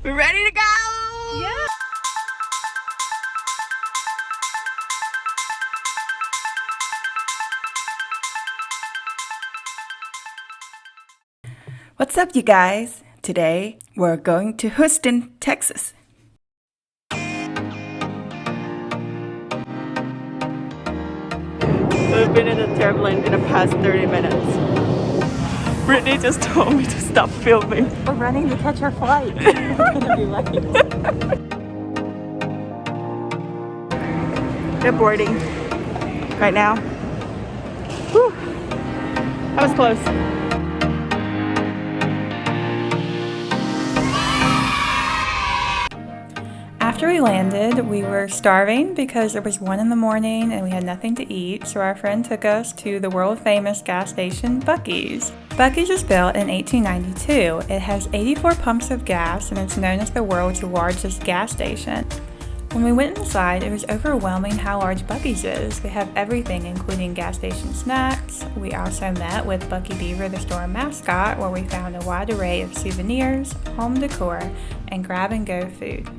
We're ready to go! Yeah! What's up, you guys? Today, we're going to Houston, Texas. We've been in the turbulence in the past 30 minutes. Brittany just told me to stop filming. We're running to catch our flight. We're gonna be late. They're boarding right now. Whew. That was close. After we landed, we were starving because it was 1 in the morning and we had nothing to eat, so our friend took us to the world-famous gas station, Buc-ee's. Buc-ee's was built in 1892. It has 84 pumps of gas and it's known as the world's largest gas station. When we went inside, it was overwhelming how large Buc-ee's is. They have everything, including gas station snacks. We also met with Bucky Beaver, the store mascot, where we found a wide array of souvenirs, home decor, and grab-and-go food.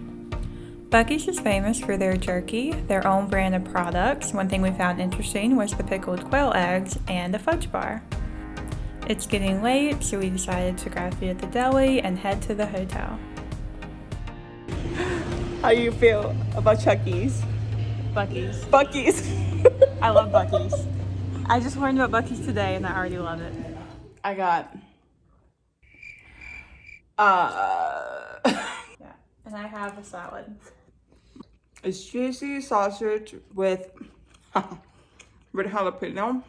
Buc-ee's is famous for their jerky, their own brand of products. One thing we found interesting was the pickled quail eggs and a fudge bar. It's getting late, so we decided to grab food at the deli and head to the hotel. How do you feel about Chucky's? Buc-ee's. Buc-ee's. I love Buc-ee's. I just learned about Buc-ee's today and I already love it. I got Yeah, and I have a salad. it's cheesy sausage with jalapeno.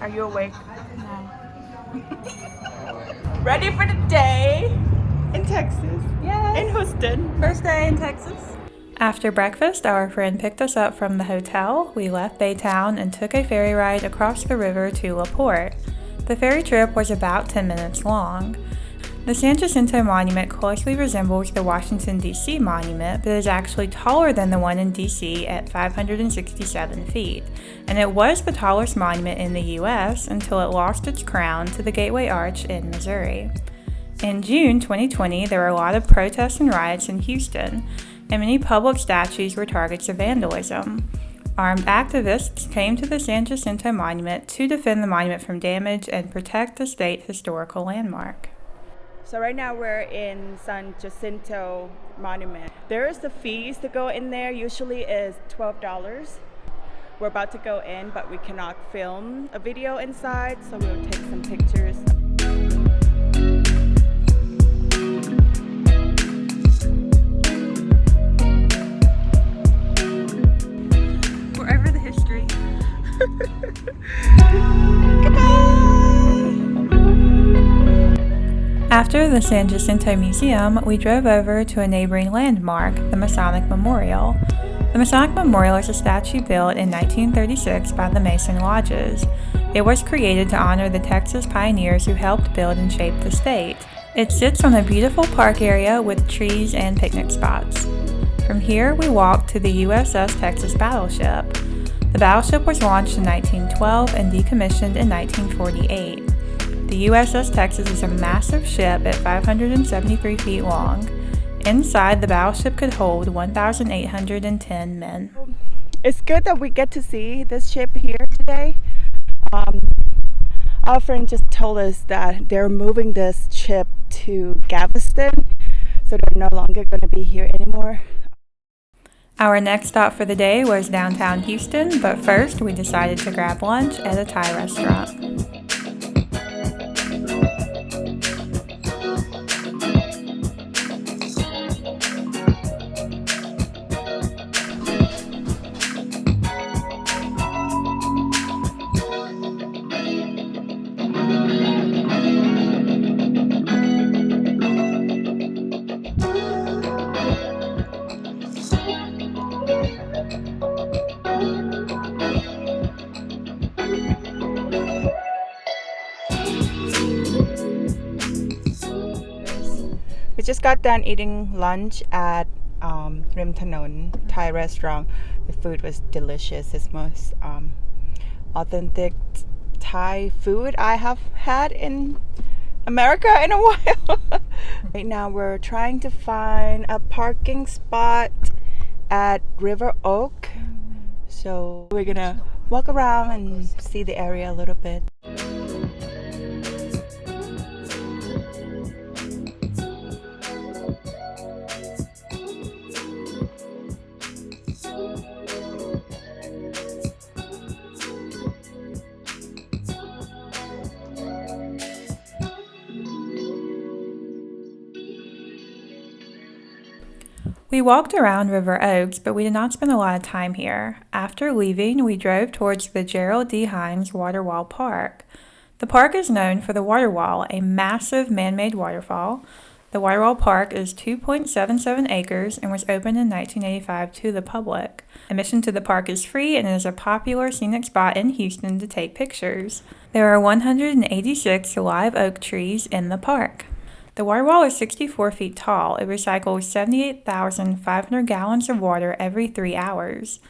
Are you awake? No. Ready for the day in Texas? Yay! In Houston. First day in Texas. After breakfast, our friend picked us up from the hotel. We left Baytown and took a ferry ride across the river to LaPorte. The ferry trip was about 10 minutes long. The San Jacinto Monument closely resembles the Washington, D.C. Monument, but is actually taller than the one in D.C. at 567 feet, and it was the tallest monument in the U.S. until it lost its crown to the Gateway Arch in Missouri. In June 2020, there were a lot of protests and riots in Houston, and many public statues were targets of vandalism. Armed activists came to the San Jacinto Monument to defend the monument from damage and protect the state historical landmark. So right now we're in San Jacinto Monument. There is the fees to go in there, usually is $12. We're about to go in, but we cannot film a video inside, so we'll take some pictures. We're over the history. Goodbye! After the San Jacinto Museum, we drove over to a neighboring landmark, the Masonic Memorial. The Masonic Memorial is a statue built in 1936 by the Mason Lodges. It was created to honor the Texas pioneers who helped build and shape the state. It sits on a beautiful park area with trees and picnic spots. From here, we walked to the USS Texas battleship. The battleship was launched in 1912 and decommissioned in 1948. The USS Texas is a massive ship at 573 feet long. Inside, the battleship could hold 1,810 men. It's good that we get to see this ship here today. Our friend just told us that they're moving this ship to Galveston, so they're no longer going to be here anymore. Our next stop for the day was downtown Houston, but first we decided to grab lunch at a Thai restaurant. We just got done eating lunch at Tanon Thai restaurant. The food was delicious. It's most authentic Thai food I have had in America in a while. Right now we're trying to find a parking spot at River Oak. So we're gonna walk around and see the area a little bit. We walked around River Oaks, but we did not spend a lot of time here. After leaving, we drove towards the Gerald D. Hines WaterWall Park. The park is known for the WaterWall, a massive man-made waterfall. The WaterWall Park is 2.77 acres and was opened in 1985 to the public. Admission to the park is free and it is a popular scenic spot in Houston to take pictures. There are 186 live oak trees in the park. The WaterWall is 64 feet tall. It recycles 78,500 gallons of water every 3 hours.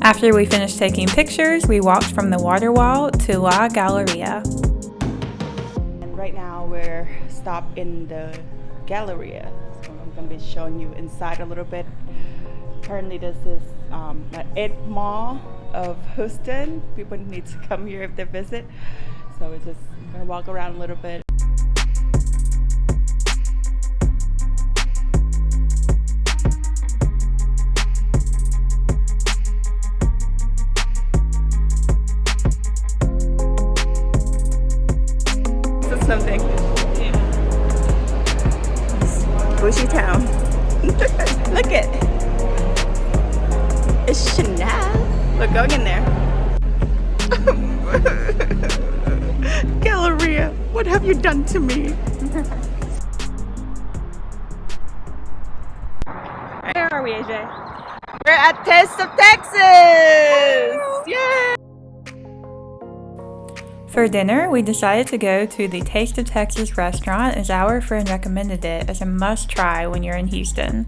After we finished taking pictures, we walked from the WaterWall to La Galleria. And right now we're stopped in the Galleria. So I'm going to be showing you inside a little bit. Apparently this is the 8th mall of Houston. People need to come here if they visit. So we're just going to walk around a little bit. Something. Yeah. Bushy town. Look it. It's Chanel. We're going in there. Galleria, what have you done to me? Where are we, AJ? We're at Taste of Texas. Yay! For dinner, we decided to go to the Taste of Texas restaurant as our friend recommended it as a must-try when you're in Houston.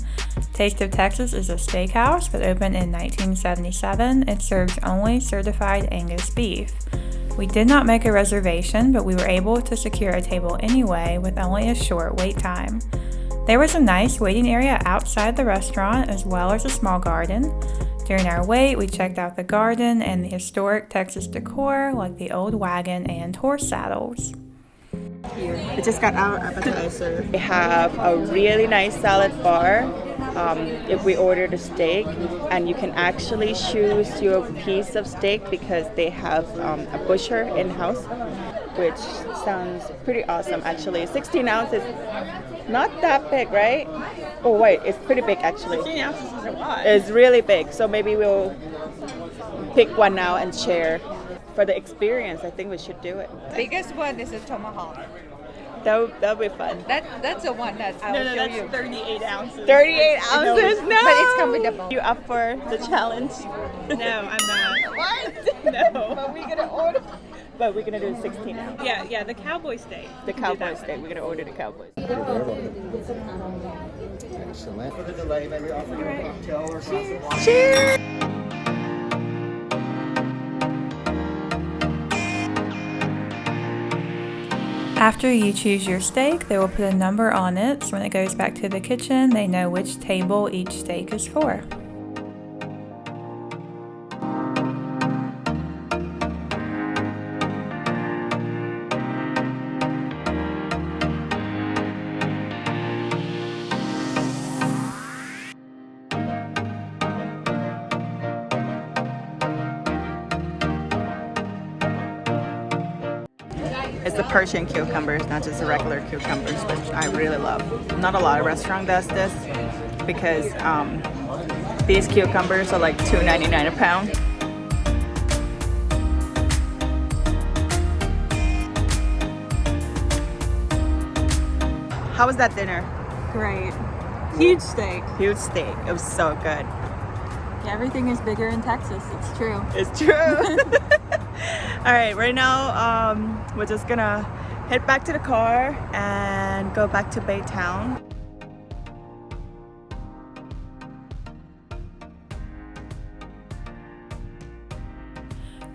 Taste of Texas is a steakhouse that opened in 1977. It serves only certified Angus beef. We did not make a reservation, but we were able to secure a table anyway with only a short wait time. There was a nice waiting area outside the restaurant as well as a small garden. During our wait, we checked out the garden and the historic Texas decor like the old wagon and horse saddles. We just got our appetizer. We have a really nice salad bar if we ordered a steak, and you can actually choose your piece of steak because they have a butcher in-house, which sounds pretty awesome actually. 16 ounces, not that big, right? Oh wait, it's pretty big actually. 16 ounces is a lot. It's really big, so maybe we'll pick one now and share. For the experience, I think we should do it. Biggest one is a tomahawk. That'll be fun. That's the one that I will show that's you. 38 ounces. 38 ounces? No! But it's come with the bone. You up for the challenge? No, I'm not. What? No. But we're gonna order. But we're gonna do 16 ounces. Yeah, the cowboy steak. The cowboy steak. We're gonna order the cowboy steak. Excellent. For the delay, may we offer you a cocktail or glass of water? Cheers! After you choose your steak, they will put a number on it, so when it goes back to the kitchen, they know which table each steak is for. It's the Persian cucumbers, not just the regular cucumbers, which I really love. Not a lot of restaurant does this because these cucumbers are like $2.99 a pound. How was that dinner? Great. Huge steak. Huge steak. It was so good. Everything is bigger in Texas. It's true. It's true. All right, right now we're just gonna head back to the car and go back to Baytown.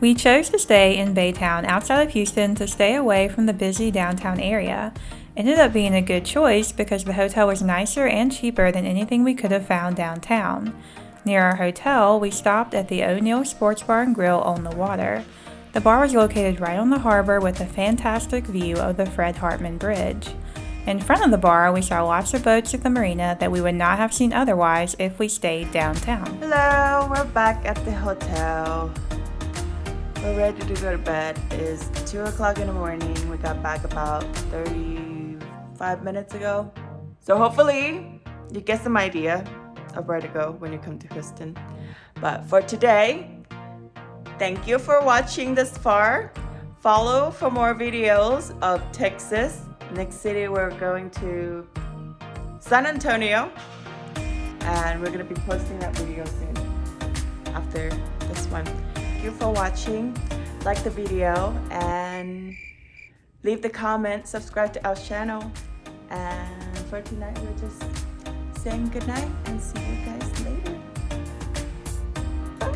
We chose to stay in Baytown outside of Houston to stay away from the busy downtown area. Ended up being a good choice because the hotel was nicer and cheaper than anything we could have found downtown. Near our hotel, we stopped at the O'Neill Sports Bar and Grill on the water. The bar was located right on the harbor with a fantastic view of the Fred Hartman Bridge. In front of the bar, we saw lots of boats at the marina that we would not have seen otherwise if we stayed downtown. Hello, we're back at the hotel. We're ready to go to bed. It's 2 o'clock in the morning. We got back about 35 minutes ago. So hopefully you get some idea of where to go when you come to Houston. But for today, thank you for watching this far. Follow for more videos of Texas. Next city we're going to San Antonio. And we're gonna be posting that video soon after this one. Thank you for watching. Like the video and leave the comment, subscribe to our channel. And for tonight, we're just saying goodnight and see you guys later. Bye.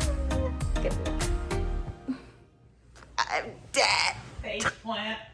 Good night. I'm dead. Face plant.